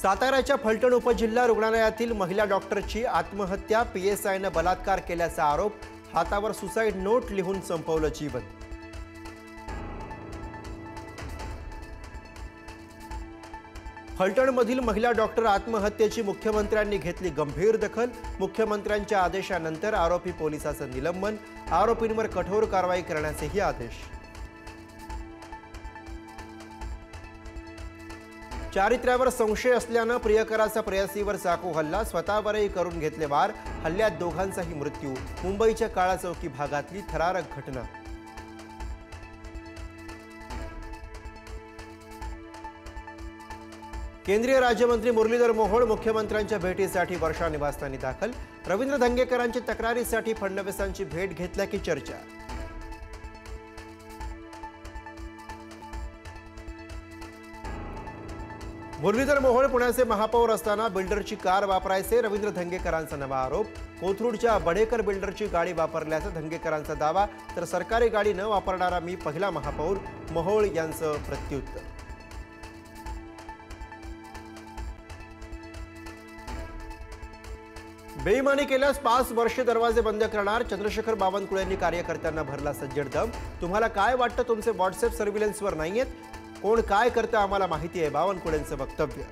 साताऱ्याच्या फलटण उपजिल्हा रुग्णालयातील महिला डॉक्टरची आत्महत्या, पीएसआयने बलात्कार केल्याचा आरोप, हातावर सुसाईड नोट लिहून संपवलं जीवन। फलटणमधील महिला डॉक्टर आत्महत्येची मुख्यमंत्र्यांनी घेतली गंभीर दखल, मुख्यमंत्र्यांच्या आदेशानंतर आरोपी पोलिसाचं निलंबन, आरोपींवर कठोर कारवाई करण्याचेही आदेश। चारित्र्यावर संशय असल्याने प्रियकराचा प्रेयसीवर चाकू हल्ला, स्वतःवरही करून घेतले वार, हल्ल्यात दोघांचाही मृत्यू। मुंबईच्या काळा चौकी भागातली थरारक घटना। केंद्रीय राज्यमंत्री मुरलीधर मोहोळ मुख्यमंत्र्यांच्या भेटीसाठी वर्षा निवासस्थानी दाखल, रवींद्र धंगेकरांची तक्रारीसाठी फडणवीसांची भेट घेतल्याची चर्चा। मुरलीधर मोहोळ पुण्याचे महापौर असताना बिल्डरची कार वापरायचे, रवींद्र धंगेकरांचा नवा आरोप। कोथरूडच्या बडेकर बिल्डरची गाडी वापरल्याचा धंगेकरांचा दावा, तर सरकारी गाडी न वापरणारा मी पहिला महापौर, मोहोळ यांचं प्रत्युत्तर। बेईमानी केल्यास 5 वर्षे दरवाजे बंद करणार, चंद्रशेखर बावनकुळेंनी कार्यकर्त्यांना भरला सज्जड दम। तुम्हाला काय वाटतं तुमचे व्हॉट्सअप सर्व्हिलन्सवर नाहीयेत? कोण काय करतं आम्हाला माहिती आहे, बावनकुळेंचं वक्तव्य।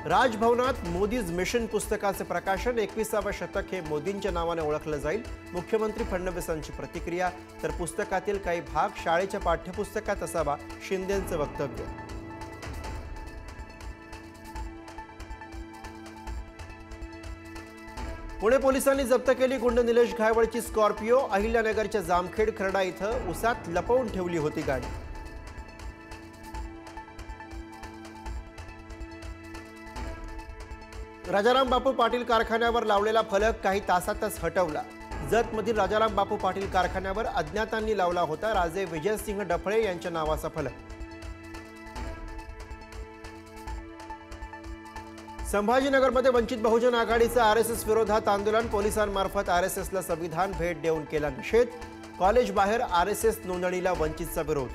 राजभवनात मोदीज मिशन पुस्तकाचे प्रकाशन, 21वे शतक हे मोदींच्या नावाने ओळखलं जाईल, मुख्यमंत्री फडणवीसांची प्रतिक्रिया। तर पुस्तकातील काही भाग शाळेच्या पाठ्यपुस्तकात असावा, शिंदेंचं वक्तव्य। पुणे पोलिसांनी जप्त केली गुंड निलेश घायवळची स्कॉर्पिओ, अहिल्यानगरच्या जामखेड खर्डा इथं उसात लपवून ठेवली होती गाडी। राजाराम बापू पाटील कारखान्यावर लावलेला फलक काही तासातच हटवला। जतमधील राजाराम बापू पाटील कारखान्यावर अज्ञातांनी लावला होता राजे विजयसिंह डफळे यांच्या नावाचा फलक। संभाजीनगरमध्ये वंचित बहुजन आघाडीचं आरएसएस विरोधात आंदोलन, पोलिसांमार्फत आरएसएसला संविधान भेट देऊन केला निषेध, कॉलेज बाहेर आरएसएस नोंदणीला वंचितचा विरोध।